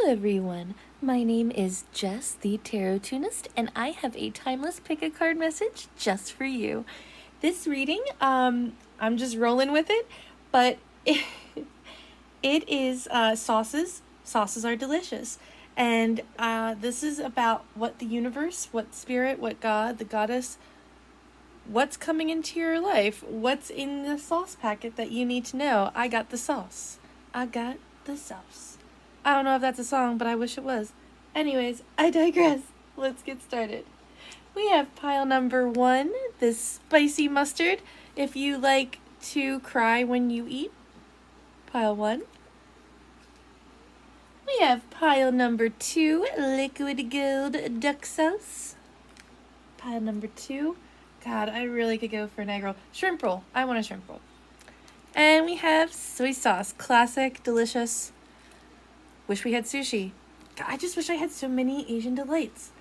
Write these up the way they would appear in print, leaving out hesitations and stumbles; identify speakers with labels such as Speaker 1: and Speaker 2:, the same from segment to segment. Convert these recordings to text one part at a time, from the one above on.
Speaker 1: everyone. My name is Jess, the Tarot Tunist, and I have a timeless pick-a-card message just for you. This reading, I'm just rolling with it, but it is sauces. Sauces are delicious. And this is about what the universe, what spirit, what God, the goddess, what's coming into your life, what's in the sauce packet that you need to know. I got the sauce. I got the sauce. I don't know if that's a song, but I wish it was. Anyways, I digress. Let's get started. We have pile number 1, this spicy mustard. If you like to cry when you eat, pile 1. We have pile number 2, liquid gold duck sauce. Pile number 2. God, I really could go for an egg roll. Shrimp roll. I want a shrimp roll. And we have soy sauce. Classic, delicious. Wish we had sushi. God, I just wish I had so many Asian delights.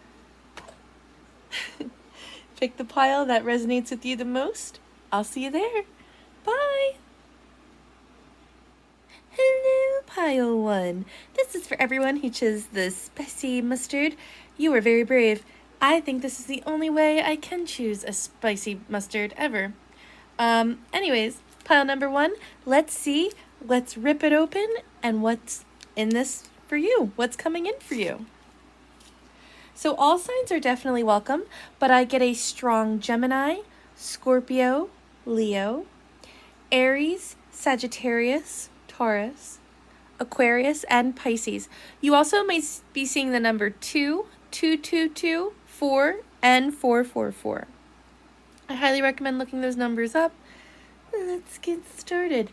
Speaker 1: Pick the pile that resonates with you the most. I'll see you there. Bye. Hello, pile 1. This is for everyone who chose the spicy mustard. You are very brave. I think this is the only way I can choose a spicy mustard ever. Anyways, pile number 1. Let's see. Let's rip it open and what's in this for you. What's coming in for you? So all signs are definitely welcome, but I get a strong Gemini, Scorpio, Leo, Aries, Sagittarius, Taurus, Aquarius, and Pisces. You also may be seeing the number 2, 222, 4, and 444. I highly recommend looking those numbers up. Let's get started.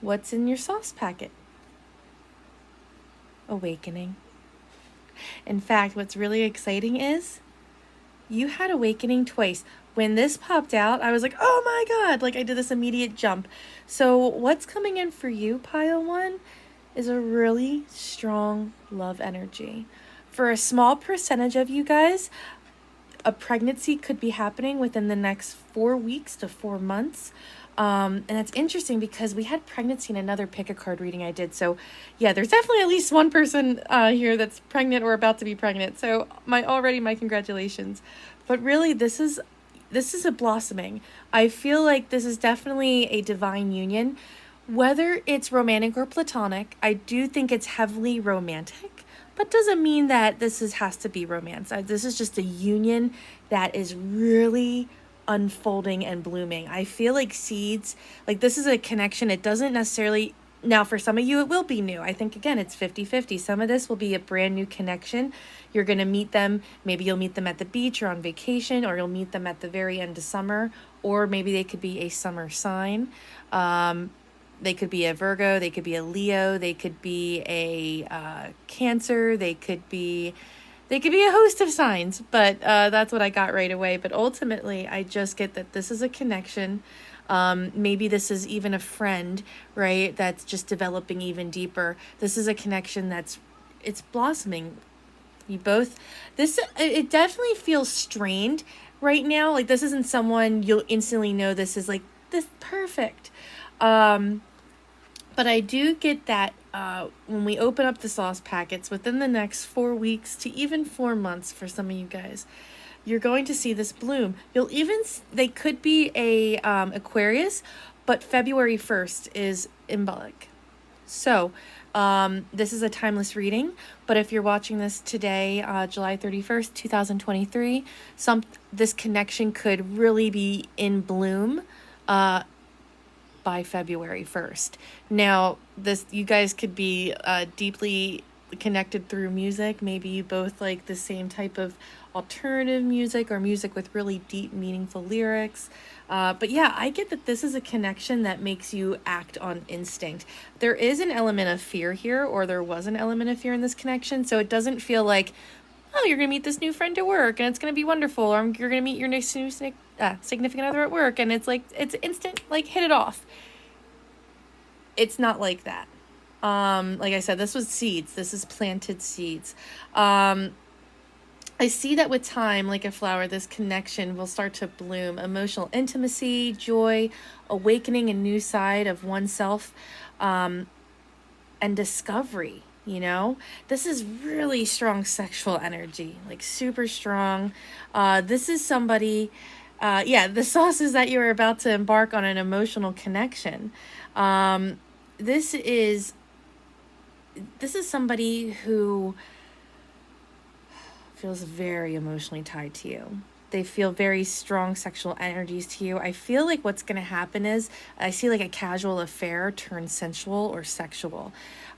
Speaker 1: What's in your sauce packet? Awakening. In fact, what's really exciting is you had awakening twice. When this popped out, I was like, oh my God, like I did this immediate jump. So what's coming in for you, pile 1, is a really strong love energy. For a small percentage of you guys, a pregnancy could be happening within the next 4 weeks to 4 months. And it's interesting because we had pregnancy in another pick-a-card reading I did. So yeah, there's definitely at least one person here that's pregnant or about to be pregnant. So my congratulations. But really, this is a blossoming. I feel like this is definitely a divine union. Whether it's romantic or platonic, I do think it's heavily romantic, but doesn't mean that has to be romance. This is just a union that is really unfolding and blooming. I feel like seeds, like this is a connection. It doesn't necessarily, now for some of you it will be new. I think again it's 50-50. Some of this will be a brand new connection. You're going to meet them, maybe you'll meet them at the beach or on vacation, or you'll meet them at the very end of summer, or maybe they could be a summer sign. They could be a Virgo, they could be a Leo, they could be a Cancer, they could be a host of signs, but that's what I got right away. But ultimately, I just get that this is a connection. Maybe this is even a friend, right? That's just developing even deeper. This is a connection it's blossoming. It definitely feels strained right now. Like this isn't someone you'll instantly know this is like this perfect. But I do get that when we open up the sauce packets within the next 4 weeks to even 4 months for some of you guys, you're going to see this bloom. They could be a Aquarius, but February 1st is symbolic. So this is a timeless reading, but if you're watching this today, July 31st, 2023, this connection could really be in bloom by February 1st. Now, you guys could be deeply connected through music. Maybe you both like the same type of alternative music or music with really deep, meaningful lyrics. But yeah, I get that this is a connection that makes you act on instinct. There is an element of fear here, or there was an element of fear in this connection, so it doesn't feel like, oh, you're going to meet this new friend at work and it's going to be wonderful, or you're going to meet your next new significant other at work and it's like, it's instant, like hit it off. It's not like that. Like I said, this was seeds. This is planted seeds. I see that with time, like a flower, this connection will start to bloom. Emotional intimacy, joy, awakening a new side of oneself, and discovery. You know, this is really strong sexual energy, like super strong. This is somebody, yeah, the sauce is that you're about to embark on an emotional connection. Um, this is this is somebody who feels very emotionally tied to you. They feel very strong sexual energies to you. I feel like what's going to happen is I see like a casual affair turn sensual or sexual.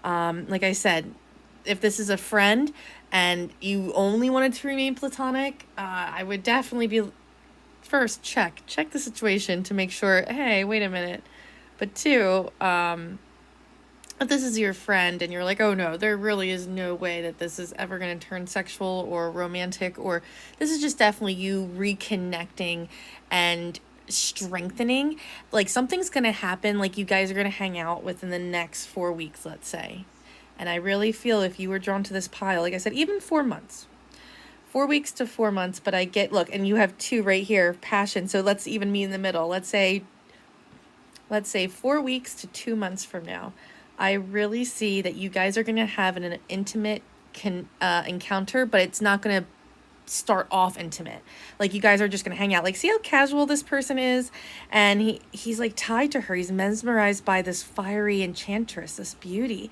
Speaker 1: Like I said, if this is a friend and you only wanted to remain platonic, I would definitely be first check the situation to make sure, hey, wait a minute. But two, if this is your friend and you're like, oh no, there really is no way that this is ever going to turn sexual or romantic, or this is just definitely you reconnecting and strengthening, like something's going to happen, like you guys are going to hang out within the next 4 weeks, let's say. And I really feel if you were drawn to this pile, like I said, even 4 months, 4 weeks to 4 months, but I get, look, and you have two right here, passion. So let's even meet in the middle. Let's say 4 weeks to 2 months from now, I really see that you guys are going to have an intimate encounter, but it's not going to start off intimate. Like you guys are just going to hang out. Like see how casual this person is, and he's like tied to her. He's mesmerized by this fiery enchantress, this beauty.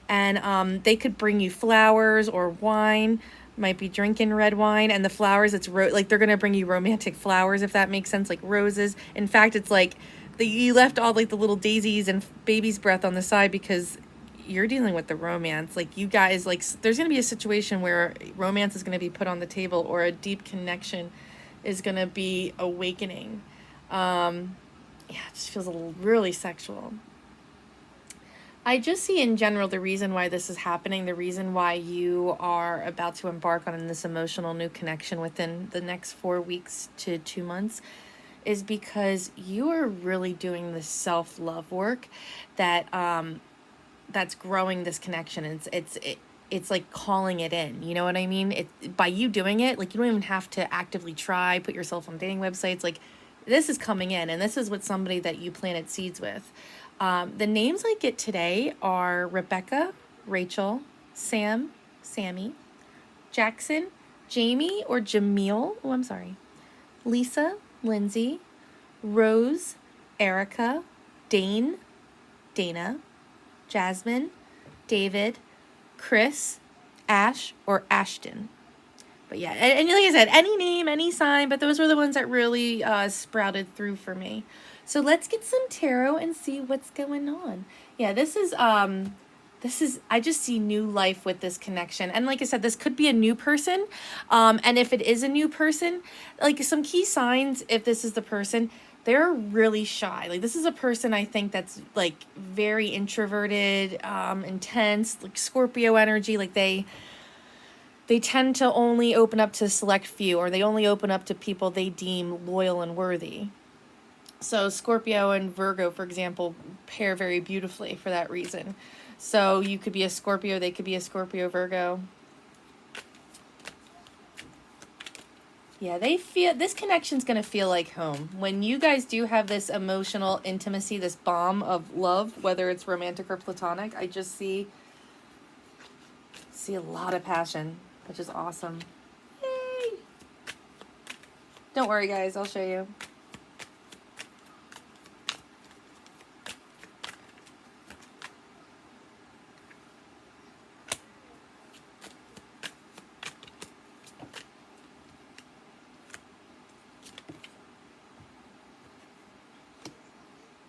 Speaker 1: And they could bring you flowers or wine. Might be drinking red wine, and the flowers, it's like they're going to bring you romantic flowers, if that makes sense, like roses. In fact, it's like you left all like the little daisies and baby's breath on the side because you're dealing with the romance. Like you guys, like there's going to be a situation where romance is going to be put on the table, or a deep connection is going to be awakening. Yeah, it just feels really sexual. I just see in general the reason why this is happening, the reason why you are about to embark on this emotional new connection within the next 4 weeks to 2 months, is because you are really doing this self-love work that that's growing this connection. It's like calling it in, you know what I mean? By you doing it, like you don't even have to actively try, put yourself on dating websites. Like this is coming in, and this is what somebody that you planted seeds with. The names I get today are Rebecca, Rachel, Sam, Sammy, Jackson, Jamie or Jamil. Oh, I'm sorry. Lisa, Lindsay, Rose, Erica, Dane, Dana, Jasmine, David, Chris, Ash, or Ashton. But yeah, and like I said, any name, any sign, but those were the ones that really sprouted through for me. So let's get some tarot and see what's going on. Yeah, this is I just see new life with this connection. And like I said, this could be a new person. And if it is a new person, like some key signs, if this is the person, they're really shy. Like this is a person I think that's like very introverted, intense, like Scorpio energy. Like they tend to only open up to a select few, or they only open up to people they deem loyal and worthy. So Scorpio and Virgo, for example, pair very beautifully for that reason. So you could be a Scorpio, they could be a Scorpio Virgo. Yeah, they feel this connection's going to feel like home. When you guys do have this emotional intimacy, this bomb of love, whether it's romantic or platonic, I just see a lot of passion, which is awesome. Yay! Don't worry, guys, I'll show you.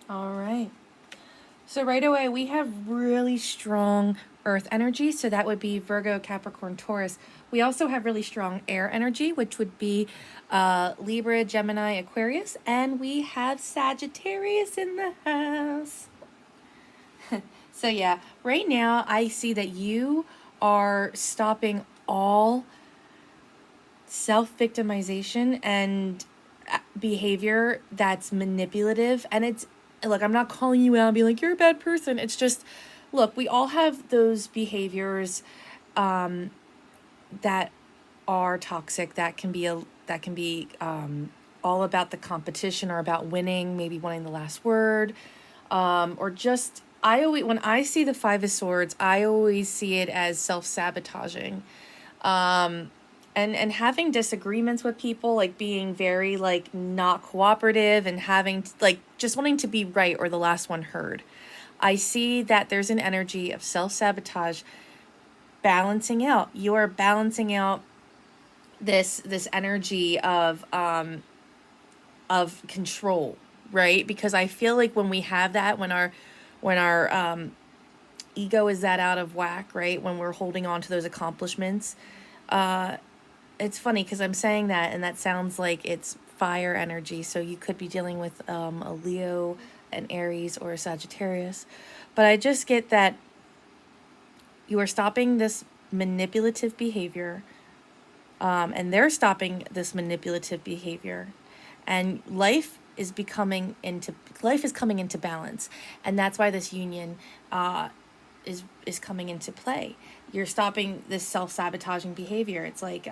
Speaker 1: All right. So right away, we have really strong earth energy. So that would be Virgo, Capricorn, Taurus. We also have really strong air energy, which would be Libra, Gemini, Aquarius. And we have Sagittarius in the house. So yeah, right now I see that you are stopping all self-victimization and behavior that's manipulative. And it's, look, I'm not calling you out and being like, you're a bad person. It's just, look, we all have those behaviors that are toxic, that can be all about the competition or about winning, maybe wanting the last word, or just when I see the Five of Swords, I always see it as self-sabotaging. Um, and having disagreements with people, like being very like not cooperative and having like just wanting to be right or the last one heard. I see that there's an energy of self-sabotage balancing out. You are balancing out this energy of control, right? Because I feel like when we have that, when our ego is that out of whack, right? When we're holding on to those accomplishments, it's funny because I'm saying that and that sounds like it's fire energy. So you could be dealing with a Leo, an Aries, or a Sagittarius. But I just get that you are stopping this manipulative behavior, and they're stopping this manipulative behavior, and life is coming into balance, and that's why this union is coming into play. You're stopping this self-sabotaging behavior. It's like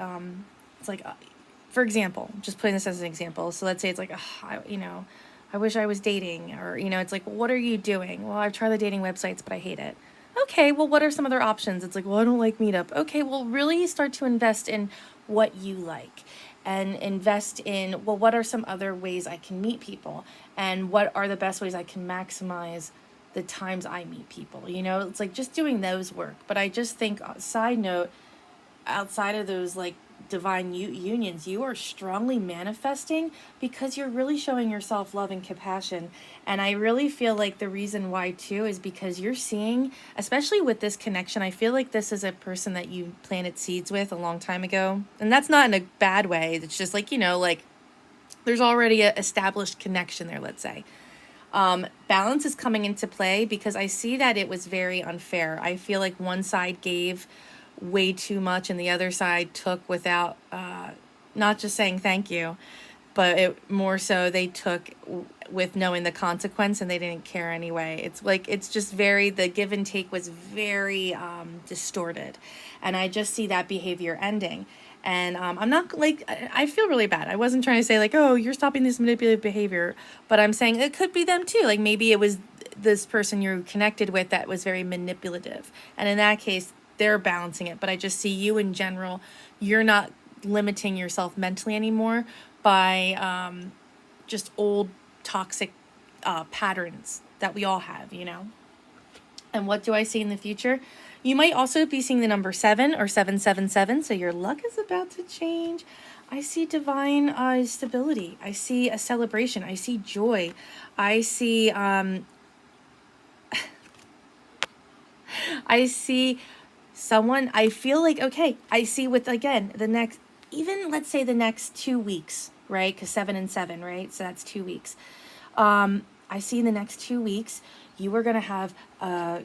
Speaker 1: for example, just putting this as an example. So let's say it's like, I wish I was dating, or it's like, well, what are you doing? Well, I've tried the dating websites, but I hate it. Okay, well, what are some other options? It's like, well, I don't like Meetup. Okay, well, really start to invest in what you like, and invest in, well, what are some other ways I can meet people, and what are the best ways I can maximize the times I meet people. It's like just doing those work. But I just think, side note, outside of those like divine unions, you are strongly manifesting because you're really showing yourself love and compassion. And I really feel like the reason why too is because you're seeing, especially with this connection, I feel like this is a person that you planted seeds with a long time ago. And that's not in a bad way. It's just like, like there's already a established connection there, let's say. Balance is coming into play because I see that it was very unfair. I feel like one side gave way too much and the other side took without not just saying thank you, but more so they took with knowing the consequence, and they didn't care anyway. It's like, it's just the give and take was very distorted, and I just see that behavior ending. And I'm not like, I feel really bad. I wasn't trying to say like, oh, you're stopping this manipulative behavior, but I'm saying it could be them too. Like maybe it was this person you're connected with that was very manipulative, and in that case they're balancing it. But I just see you in general, you're not limiting yourself mentally anymore by just old toxic patterns that we all have. And what do I see in the future? You might also be seeing the number 7 or 777, so your luck is about to change. I see divine stability. I see a celebration. I see joy. I see I see someone, I feel like, okay, I see with, again, the next, even let's say the next 2 weeks, right? Because 7 and 7, right? So that's 2 weeks. I see in the next 2 weeks, you are going to have a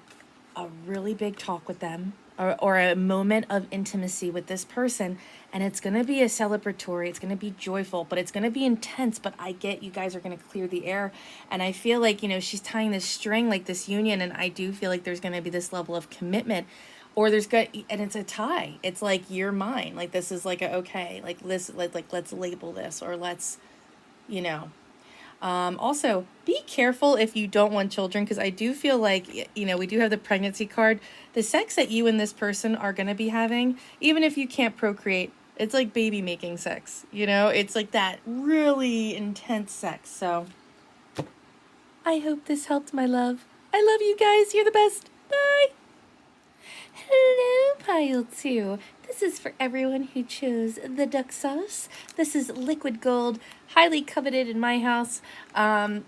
Speaker 1: really big talk with them, or a moment of intimacy with this person. And it's going to be a celebratory, it's going to be joyful, but it's going to be intense. But I get you guys are going to clear the air. And I feel like, she's tying this string, like this union. And I do feel like there's going to be this level of commitment, or and it's a tie. It's like, you're mine. Like, this is like okay, like this, like let's label this, or let's, also, be careful if you don't want children, because I do feel like, we do have the pregnancy card. The sex that you and this person are going to be having, even if you can't procreate, it's like baby making sex, It's like that really intense sex. So, I hope this helped, my love. I love you guys. You're the best. Bye. Hello, Pile 2. This is for everyone who chose the duck sauce. This is liquid gold, highly coveted in my house, but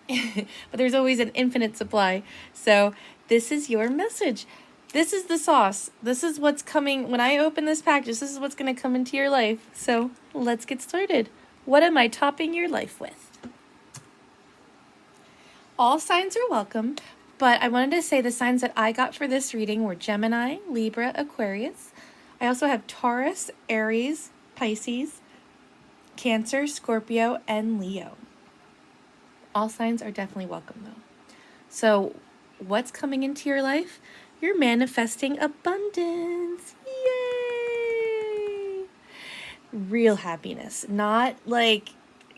Speaker 1: there's always an infinite supply. So this is your message. This is the sauce. This is what's coming. When I open this package, this is what's going to come into your life. So let's get started. What am I topping your life with? All signs are welcome. But I wanted to say the signs that I got for this reading were Gemini, Libra, Aquarius. I also have Taurus, Aries, Pisces, Cancer, Scorpio, and Leo. All signs are definitely welcome, though. So what's coming into your life? You're manifesting abundance. Yay! Real happiness. Not like,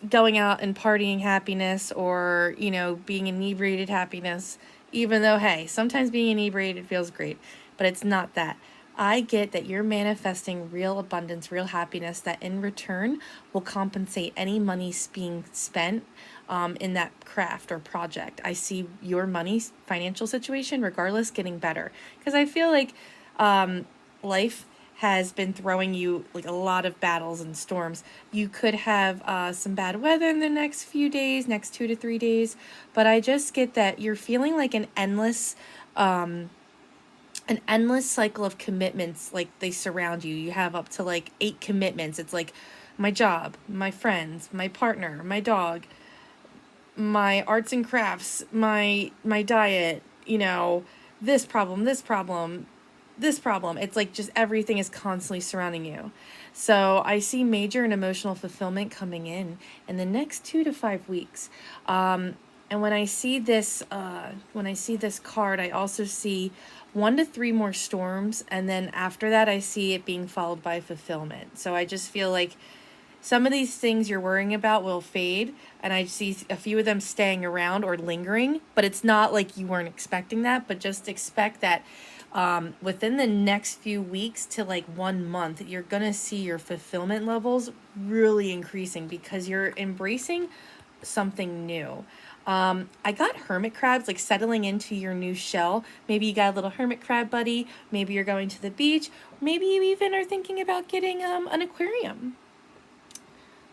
Speaker 1: going out and partying happiness or, being inebriated happiness, even though, hey, sometimes being inebriated feels great, but it's not that. I get that you're manifesting real abundance, real happiness that in return will compensate any money being spent in that craft or project. I see your money financial situation, regardless, getting better. Because I feel like life has been throwing you like a lot of battles and storms. You could have some bad weather in the next few days, next 2 to 3 days, but I just get that you're feeling like an endless cycle of commitments. Like they surround you. You have up to like 8 commitments. It's like my job, my friends, my partner, my dog, my arts and crafts, my diet, this problem, this problem, this problem. It's like just everything is constantly surrounding you. So I see major and emotional fulfillment coming in the next 2 to 5 weeks. And when I see this card, I also see 1 to 3 more storms, and then after that, I see it being followed by fulfillment. So I just feel like some of these things you're worrying about will fade, and I see a few of them staying around or lingering, but it's not like you weren't expecting that, but just expect that within the next few weeks to like 1 month, you're going to see your fulfillment levels really increasing because you're embracing something new. I got hermit crabs, like settling into your new shell. Maybe you got a little hermit crab buddy. Maybe you're going to the beach. Maybe you even are thinking about getting an aquarium.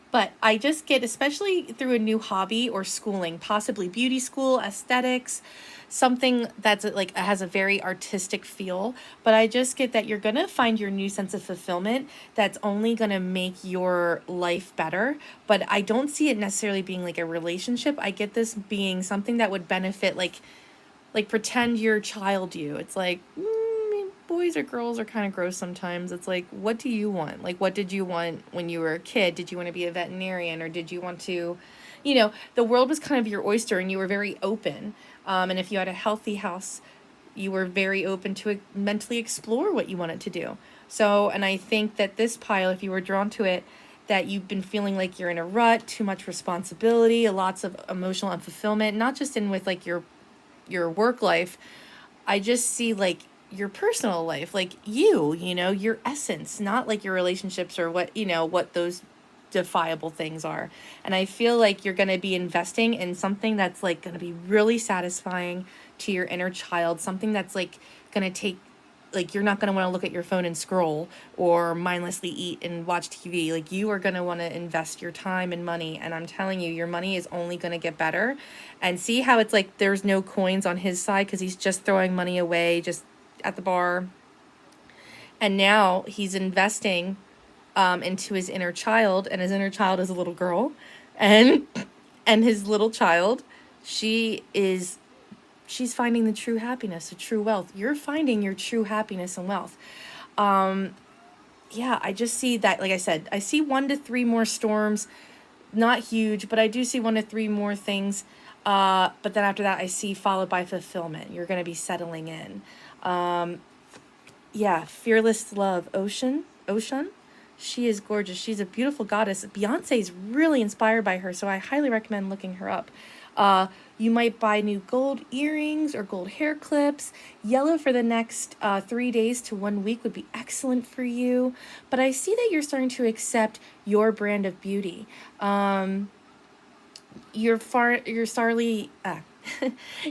Speaker 1: But I just get, especially through a new hobby or schooling, possibly beauty school, aesthetics, something that's like has a very artistic feel. But I just get that you're going to find your new sense of fulfillment that's only going to make your life better. But I don't see it necessarily being like a relationship. I get this being something that would benefit, like pretend you're child you. It's like, boys or girls are kind of gross sometimes. It's like, what do you want? Like, what did you want when you were a kid? Did you want to be a veterinarian, or did you want to, the world was kind of your oyster and you were very open. And if you had a healthy house, you were very open to mentally explore what you wanted to do. So, and I think that this pile, if you were drawn to it, that you've been feeling like you're in a rut, too much responsibility, lots of emotional unfulfillment, not just in with like your work life. I just see like your personal life, like your essence, not like your relationships or what those defiable things are. And I feel like you're going to be investing in something that's like going to be really satisfying to your inner child, something that's like going to take, like, you're not going to want to look at your phone and scroll or mindlessly eat and watch TV. Like, you are going to want to invest your time and money. And I'm telling you, your money is only going to get better. And see how it's like there's no coins on his side because he's just throwing money away just at the bar. And now he's investing into his inner child, and his inner child is a little girl. And his little child, she's finding the true happiness, the true wealth. You're finding your true happiness and wealth. Yeah, I just see that, like I said, I see 1 to 3 more storms, not huge, but I do see 1 to 3 more things. But then after that, I see followed by fulfillment. You're going to be settling in. Yeah, fearless love, Ocean. She is gorgeous. She's a beautiful goddess. Beyonce is really inspired by her, so I highly recommend looking her up. You might buy new gold earrings or gold hair clips. Yellow for the next 3 days to 1 week would be excellent for you. But I see that you're starting to accept your brand of beauty.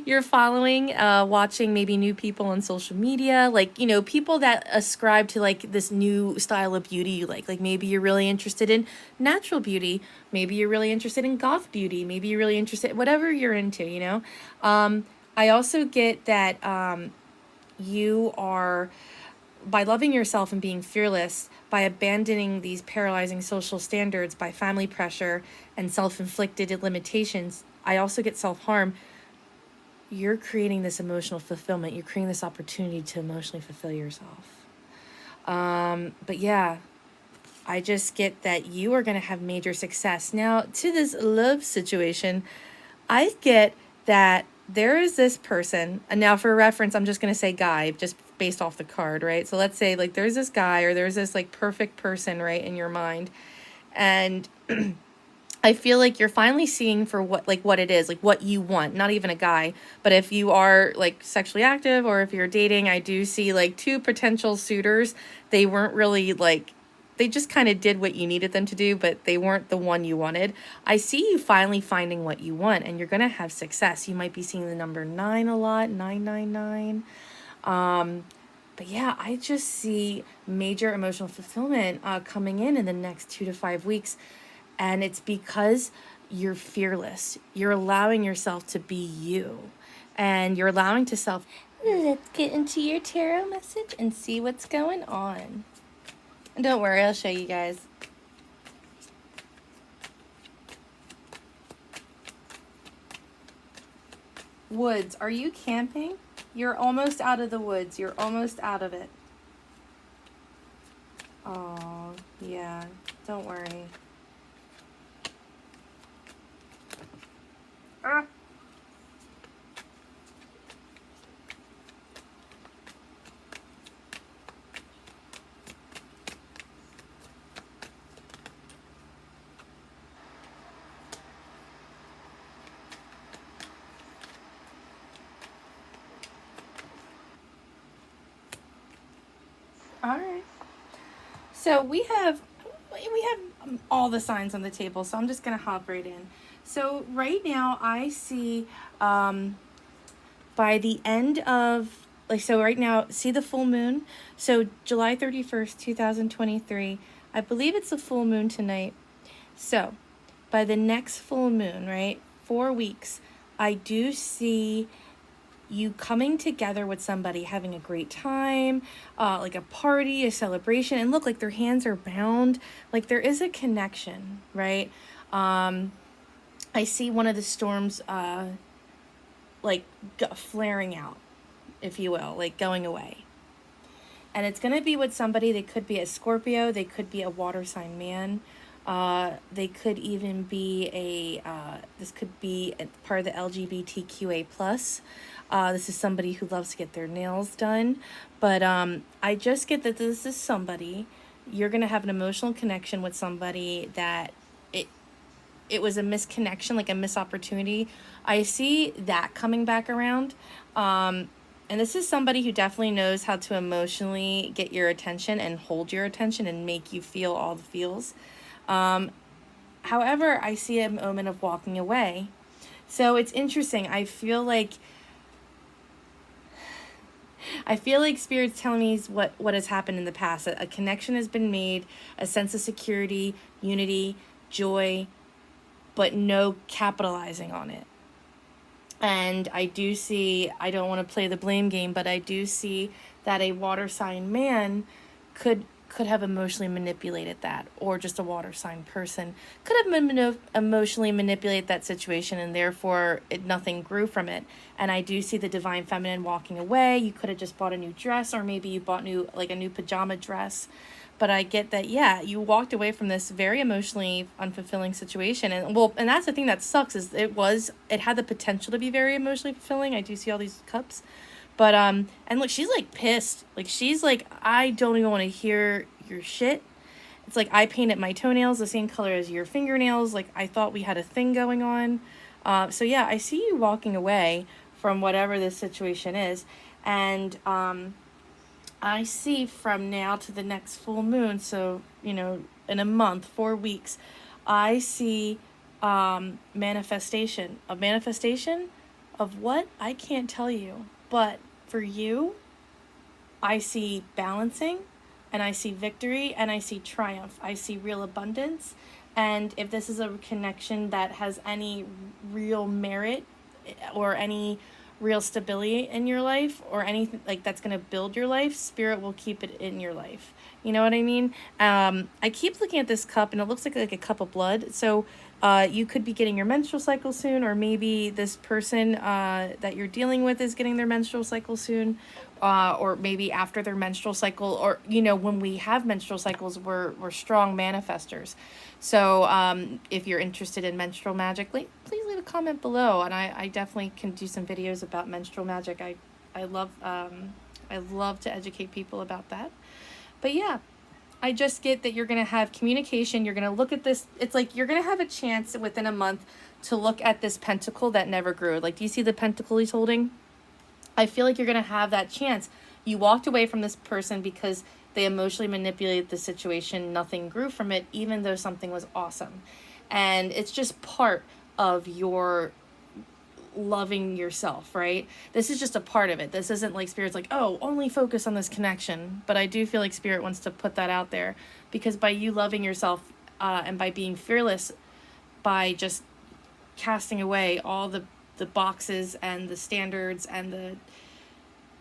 Speaker 1: You're following, watching maybe new people on social media, like, people that ascribe to like this new style of beauty you like maybe you're really interested in natural beauty, maybe you're really interested in goth beauty, maybe you're really interested, whatever you're into, I also get that you are, by loving yourself and being fearless, by abandoning these paralyzing social standards, by family pressure and self-inflicted limitations, I also get self-harm. You're creating this emotional fulfillment. You're creating this opportunity to emotionally fulfill yourself. But yeah, I just get that you are going to have major success. Now, to this love situation, I get that there is this person, and now for reference, I'm just going to say guy, just based off the card, right? So let's say like there's this guy or there's this like perfect person, right, in your mind. And I feel like you're finally seeing for what it is, like what you want, not even a guy, but if you are like sexually active or if you're dating, I do see like two potential suitors. They weren't really like, they just kind of did what you needed them to do, but they weren't the one you wanted. I see you finally finding what you want, and you're going to have success. You might be seeing the number 9 a lot, 999. But yeah, I just see major emotional fulfillment coming in the next 2 to 5 weeks. And it's because you're fearless. You're allowing yourself to be you. And you're allowing to self. Let's get into your tarot message and see what's going on. And don't worry, I'll show you guys. Woods. Are you camping? You're almost out of the woods. You're almost out of it. Oh, yeah. Don't worry. Ah. All right. So we have all the signs on the table, so I'm just going to hop right in. So right now I see by the end of, like, so right now, see the full moon? So July 31st, 2023, I believe it's a full moon tonight. So by the next full moon, right, 4 weeks, I do see you coming together with somebody, having a great time, like a party, a celebration, and look, like their hands are bound, like there is a connection, right? I see one of the storms, like flaring out, if you will, like going away. And it's going to be with somebody. They could be a Scorpio, they could be a water sign man, they could even be this could be part of the LGBTQA plus. This is somebody who loves to get their nails done. But I just get that this is somebody, you're going to have an emotional connection with somebody that it was a misconnection, like a missed opportunity. I see that coming back around. And this is somebody who definitely knows how to emotionally get your attention and hold your attention and make you feel all the feels. However, I see a moment of walking away. So it's interesting. I feel like Spirit's telling me what has happened in the past. A connection has been made, a sense of security, unity, joy, but no capitalizing on it. And I do see, I don't want to play the blame game, but I do see that a water sign man could have emotionally manipulated that, or just a water sign person could have emotionally manipulated that situation, and therefore nothing grew from it. And I do see the divine feminine walking away. You could have just bought a new dress, or maybe you bought a new pajama dress. But I get that, yeah, you walked away from this very emotionally unfulfilling situation. And that's the thing that sucks, is it had the potential to be very emotionally fulfilling. I do see all these cups. But and look, she's like pissed. Like she's like, I don't even want to hear your shit. It's like, I painted my toenails the same color as your fingernails. Like, I thought we had a thing going on. So yeah, I see you walking away from whatever this situation is. And I see from now to the next full moon, so, in a month, 4 weeks, I see manifestation of what? I can't tell you. But for you, I see balancing, and I see victory, and I see triumph. I see real abundance. And if this is a connection that has any real merit or any real stability in your life, or anything like that's going to build your life, Spirit will keep it in your life. You know what I mean? I keep looking at this cup, and it looks like a cup of blood. So you could be getting your menstrual cycle soon, or maybe this person that you're dealing with is getting their menstrual cycle soon, or maybe after their menstrual cycle, or when we have menstrual cycles, we're strong manifestors. So if you're interested in menstrual magic, please leave a comment below, and I definitely can do some videos about menstrual magic. I love to educate people about that. But yeah, I just get that you're going to have communication. You're going to look at this. It's like you're going to have a chance within a month to look at this pentacle that never grew. Like, do you see the pentacle he's holding? I feel like you're going to have that chance. You walked away from this person because they emotionally manipulated the situation. Nothing grew from it, even though something was awesome. And it's just part of your loving yourself, right? This is just a part of it. This isn't like Spirit's like, oh, only focus on this connection. But I do feel like Spirit wants to put that out there, because by you loving yourself and by being fearless, by just casting away all the boxes and the standards and the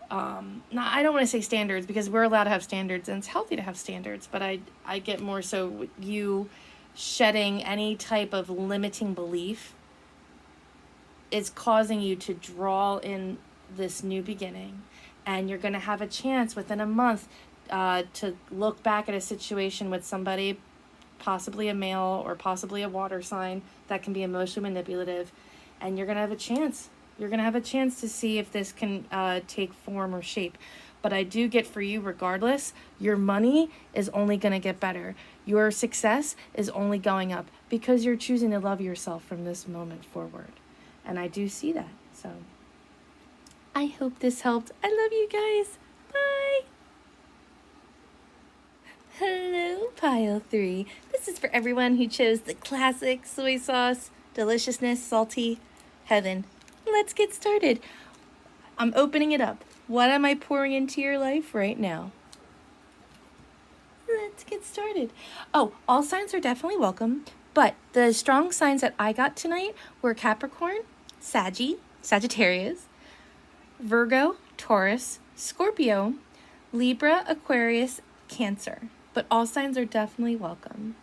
Speaker 1: I don't want to say standards, because we're allowed to have standards and it's healthy to have standards, but I get more so you shedding any type of limiting belief is causing you to draw in this new beginning. And you're going to have a chance within a month to look back at a situation with somebody, possibly a male or possibly a water sign, that can be emotionally manipulative. And you're going to have a chance. You're going to have a chance to see if this can take form or shape. But I do get for you, regardless, your money is only going to get better. Your success is only going up because you're choosing to love yourself from this moment forward. And I do see that. So I hope this helped. I love you guys. Bye. Hello, Pile 3. This is for everyone who chose the classic soy sauce, deliciousness, salty, heaven. Let's get started. I'm opening it up. What am I pouring into your life right now? Let's get started. Oh, all signs are definitely welcome, but the strong signs that I got tonight were Capricorn, Sagittarius, Virgo, Taurus, Scorpio, Libra, Aquarius, Cancer. But all signs are definitely welcome.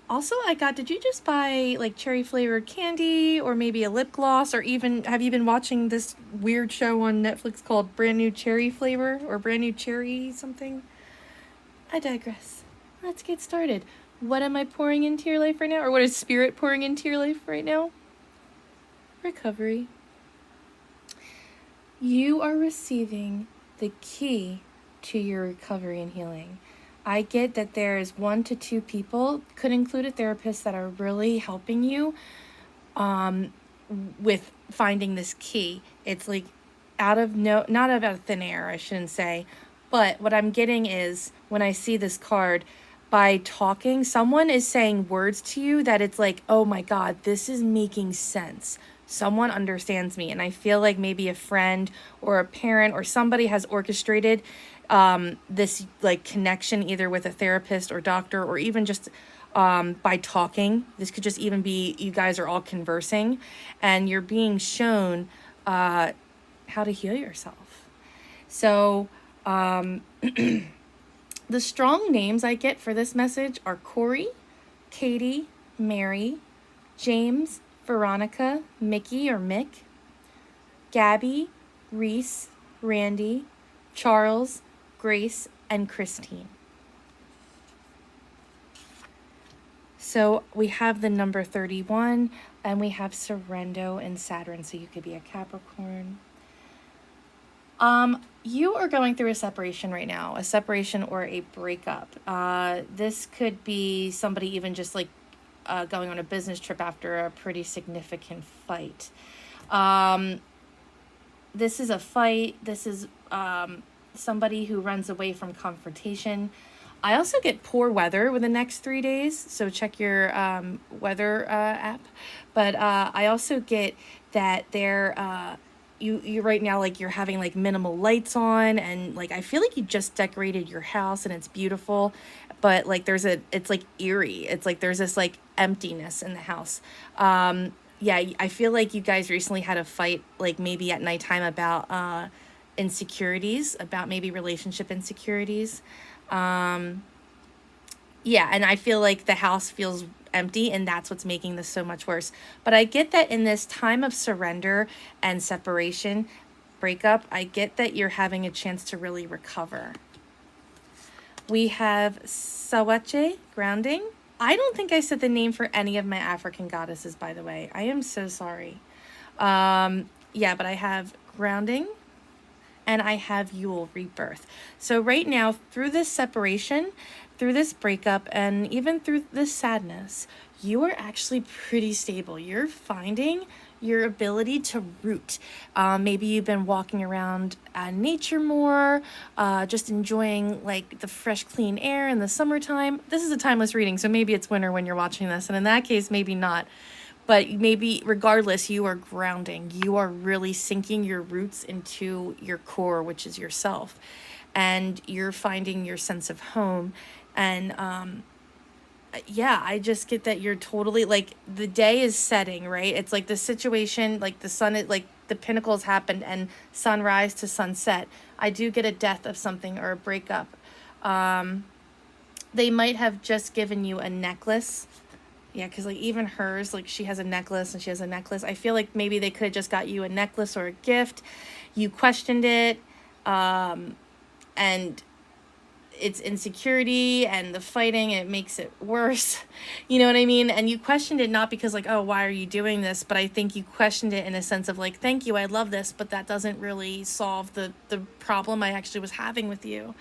Speaker 1: Also, I got, did you just buy like cherry flavored candy or maybe a lip gloss, or even have you been watching this weird show on Netflix called Brand New Cherry Flavor or Brand New Cherry something? I digress. Let's get started. What am I pouring into your life right now? Or what is Spirit pouring into your life right now? Recovery. You are receiving the key to your recovery and healing. I get that there's 1 to 2 people, could include a therapist, that are really helping you with finding this key. It's like not out of thin air, I shouldn't say. But what I'm getting is, when I see this card, by talking, someone is saying words to you that it's like, oh my God, this is making sense. Someone understands me. And I feel like maybe a friend or a parent or somebody has orchestrated this like connection, either with a therapist or doctor, or even just by talking. This could just even be you guys are all conversing and you're being shown how to heal yourself. So the strong names I get for this message are Corey, Katie, Mary, James, Veronica, Mickey or Mick, Gabby, Reese, Randy, Charles, Grace, and Christine. So we have the number 31, and we have Sorrento and Saturn, so you could be a Capricorn. You are going through a separation right now, a separation or a breakup. This could be somebody even just like going on a business trip after a pretty significant fight. This is a fight. This is somebody who runs away from confrontation. I also get poor weather with the next 3 days, so check your weather app. But I also get that they're you right now, like you're having like minimal lights on, and like I feel like you just decorated your house and it's beautiful, but like it's like eerie. It's like there's this like emptiness in the house. Yeah, I feel like you guys recently had a fight, like maybe at nighttime, about insecurities, about maybe relationship insecurities. Yeah, and I feel like the house feels empty, and that's what's making this so much worse. But I get that in this time of surrender and separation, breakup, I get that you're having a chance to really recover. We have Sawache, grounding. I don't think I said the name for any of my African goddesses, by the way. I am so sorry. Yeah, but I have grounding, and I have Yule rebirth. So right now, through this separation, through this breakup, and even through this sadness, you are actually pretty stable. You're finding your ability to root. Maybe you've been walking around nature more, just enjoying like the fresh, clean air in the summertime. This is a timeless reading, so maybe it's winter when you're watching this, and in that case, maybe not. But maybe regardless, you are grounding. You are really sinking your roots into your core, which is yourself. And you're finding your sense of home. And yeah, I just get that you're totally like the day is setting, right? It's like the situation, like the sun is like the pinnacles happened and sunrise to sunset. I do get a death of something or a breakup. They might have just given you a necklace. Yeah, because like even hers, like she has a necklace and she has a necklace. I feel like maybe they could have just got you a necklace or a gift. You questioned it, and it's insecurity and the fighting, it makes it worse. You know what I mean? And you questioned it not because like, oh, why are you doing this? But I think you questioned it in a sense of like, thank you, I love this, but that doesn't really solve the problem I actually was having with you.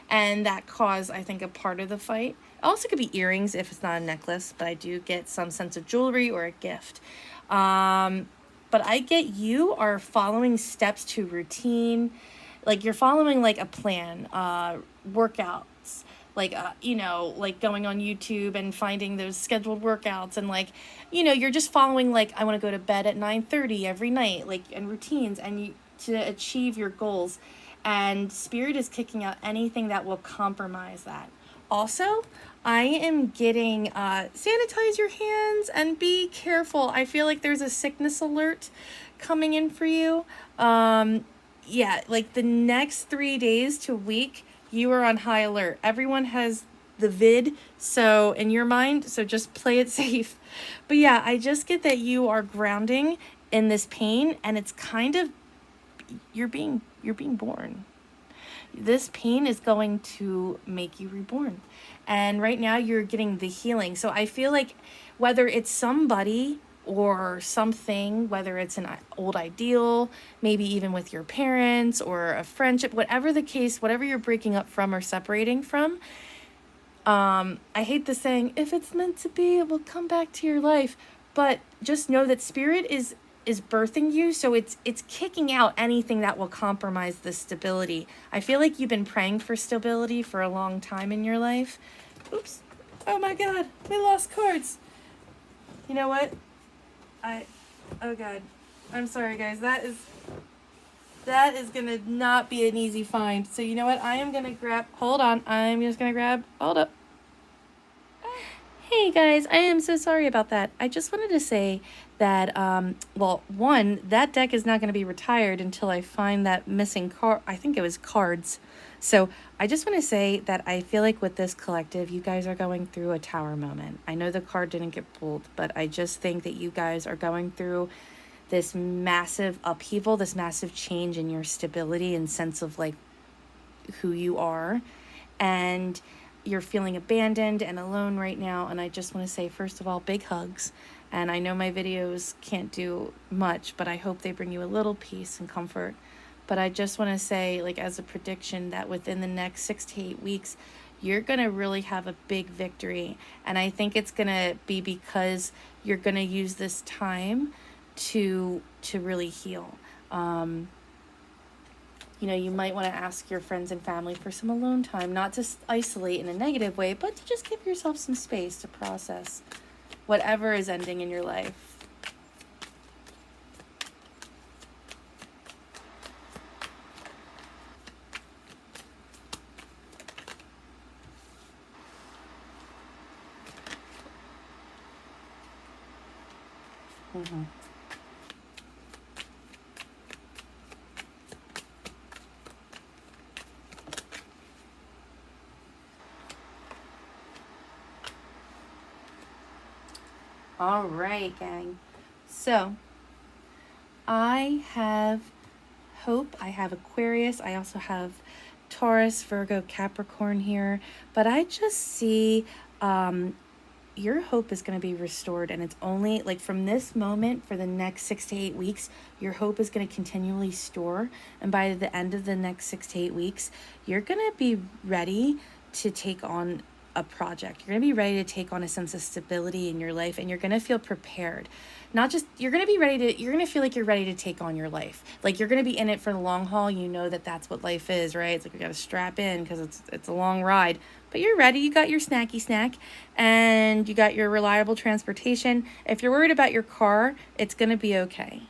Speaker 1: And that caused, I think, a part of the fight. It also could be earrings if it's not a necklace, but I do get some sense of jewelry or a gift. But I get you are following steps to routine. Like you're following like a plan, workouts, like, like going on YouTube and finding those scheduled workouts and like, you're just following like, I want to go to bed at 9:30 every night, like, and routines and you to achieve your goals. And Spirit is kicking out anything that will compromise that. Also, I am getting sanitize your hands and be careful. I feel like there's a sickness alert coming in for you. Yeah, like the next 3 days to a week, you are on high alert. Everyone has the vid, so in your mind, so just play it safe. But yeah, I just get that you are grounding in this pain, and it's kind of you're being born. This pain is going to make you reborn. And right now you're getting the healing. So I feel like whether it's somebody or something, whether it's an old ideal, maybe even with your parents or a friendship, whatever the case, whatever you're breaking up from or separating from, I hate the saying, if it's meant to be, it will come back to your life. But just know that Spirit is birthing you, so it's kicking out anything that will compromise the stability. I feel like you've been praying for stability for a long time in your life. Oops. Oh my God, we lost cards. You know what? Oh God. I'm sorry guys. That is gonna not be an easy find. So you know what? I am gonna grab, hold on. I'm just gonna grab, hold up. Hey guys, I am so sorry about that. I just wanted to say that, well, one, that deck is not going to be retired until I find that missing card. I think it was cards. So I just want to say that I feel like with this collective, you guys are going through a tower moment. I know the card didn't get pulled, but I just think that you guys are going through this massive upheaval, this massive change in your stability and sense of like who you are. And you're feeling abandoned and alone right now. And I just want to say, first of all, big hugs. And I know my videos can't do much, but I hope they bring you a little peace and comfort. But I just want to say, like, as a prediction, that within the next 6 to 8 weeks, you're going to really have a big victory. And I think it's going to be because you're going to use this time to really heal. You might want to ask your friends and family for some alone time, not to isolate in a negative way, but to just give yourself some space to process whatever is ending in your life. Mm-hmm. All right, gang. So I have Hope, I have Aquarius, I also have Taurus, Virgo, Capricorn here, but I just see your hope is going to be restored. And it's only like from this moment for the next 6 to 8 weeks, your hope is going to continually store. And by the end of the next 6 to 8 weeks, you're going to be ready to take on a project. You're going to be ready to take on a sense of stability in your life, and you're going to feel prepared. Not just, you're going to feel like you're ready to take on your life. Like you're going to be in it for the long haul. You know that that's what life is, right? It's like you got to strap in because it's a long ride. But you're ready. You got your snacky snack and you got your reliable transportation. If you're worried about your car, it's going to be okay.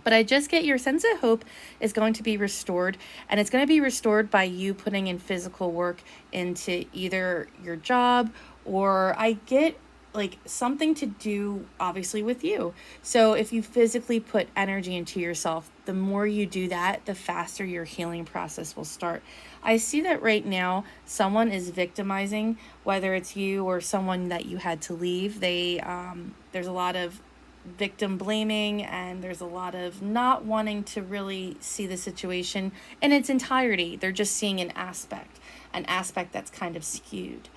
Speaker 1: But I just get your sense of hope is going to be restored, and it's going to be restored by you putting in physical work into either your job, or I get like something to do obviously with you. So if you physically put energy into yourself, the more you do that, the faster your healing process will start. I see that right now someone is victimizing, whether it's you or someone that you had to leave. There's a lot of victim blaming, and there's a lot of not wanting to really see the situation in its entirety. They're just seeing an aspect that's kind of skewed.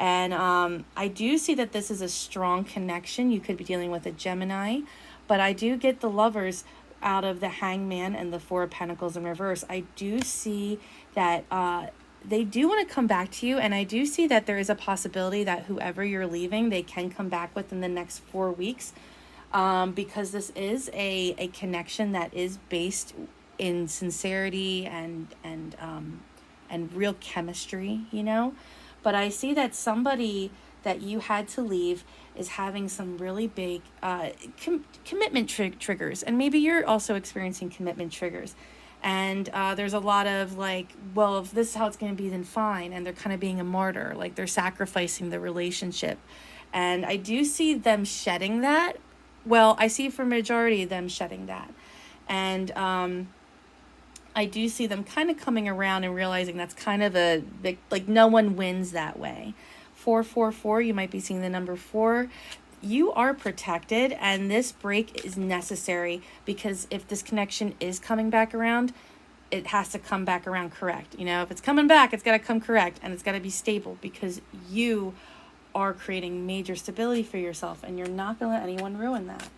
Speaker 1: And I do see that this is a strong connection. You could be dealing with a Gemini, but I do get the Lovers out of the Hangman and the Four of Pentacles in reverse. I do see that they do want to come back to you, and I do see that there is a possibility that whoever you're leaving, they can come back within the next 4 weeks. Because this is a connection that is based in sincerity and real chemistry, you know. But I see that somebody that you had to leave is having some really big commitment triggers, and maybe you're also experiencing commitment triggers. And there's a lot of like, well, if this is how it's going to be, then fine. And they're kind of being a martyr, like they're sacrificing the relationship. And I do see them shedding that. Well, I see for majority of them shedding that. And I do see them kind of coming around and realizing that's kind of like no one wins that way. 444, you might be seeing the number 4. You are protected, and this break is necessary, because if this connection is coming back around, it has to come back around correct. You know, if it's coming back, it's got to come correct, and it's got to be stable, because you are creating major stability for yourself, and you're not going to let anyone ruin that.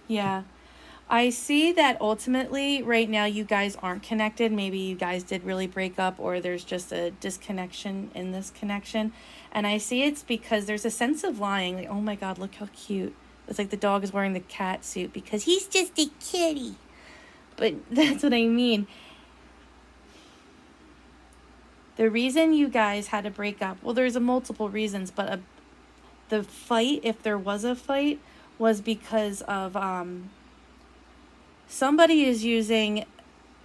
Speaker 1: Yeah. I see that ultimately right now you guys aren't connected. Maybe you guys did really break up, or there's just a disconnection in this connection. And I see it's because there's a sense of lying. Like, oh my God, look how cute. It's like the dog is wearing the cat suit because he's just a kitty. But that's what I mean. The reason you guys had to break up, well, there's multiple reasons, but the fight, if there was a fight, was because of somebody is using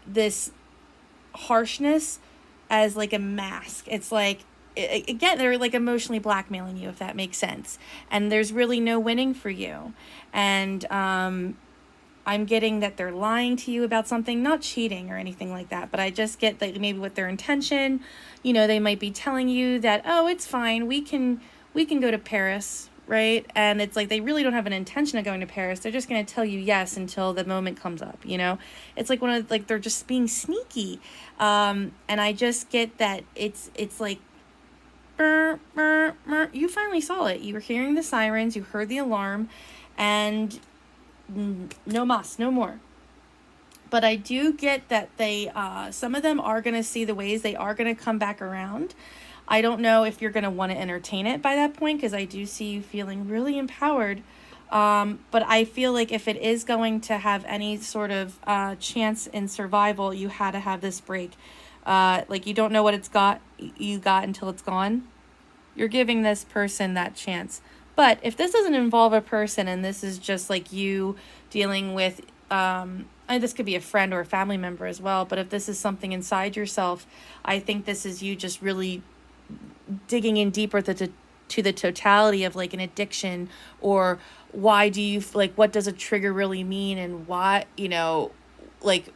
Speaker 1: this harshness as like a mask. It's like, again, they're like emotionally blackmailing you, if that makes sense. And there's really no winning for you. And I'm getting that they're lying to you about something, not cheating or anything like that, but I just get that maybe with their intention, you know, they might be telling you that, oh, it's fine, we can go to Paris, right? And it's like they really don't have an intention of going to Paris. They're just going to tell you yes until the moment comes up, you know? It's like they're just being sneaky. And I just get that it's like, burr, burr, burr. You finally saw it. You were hearing the sirens, you heard the alarm, and no mas, no more. But I do get that they, some of them are going to see the ways, they are going to come back around. I don't know if you're going to want to entertain it by that point, because I do see you feeling really empowered. But I feel like if it is going to have any sort of chance in survival, you had to have this break. Like you don't know what you got until it's gone. You're giving this person that chance. But if this doesn't involve a person, and this is just like you dealing with, this could be a friend or a family member as well, but if this is something inside yourself, I think this is you just really digging in deeper to the totality of like an addiction, or why do you, like, what does a trigger really mean, and why, you know, like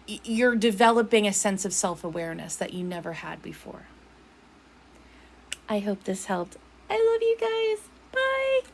Speaker 1: you're developing a sense of self-awareness that you never had before. I hope this helped. I love you guys. Bye.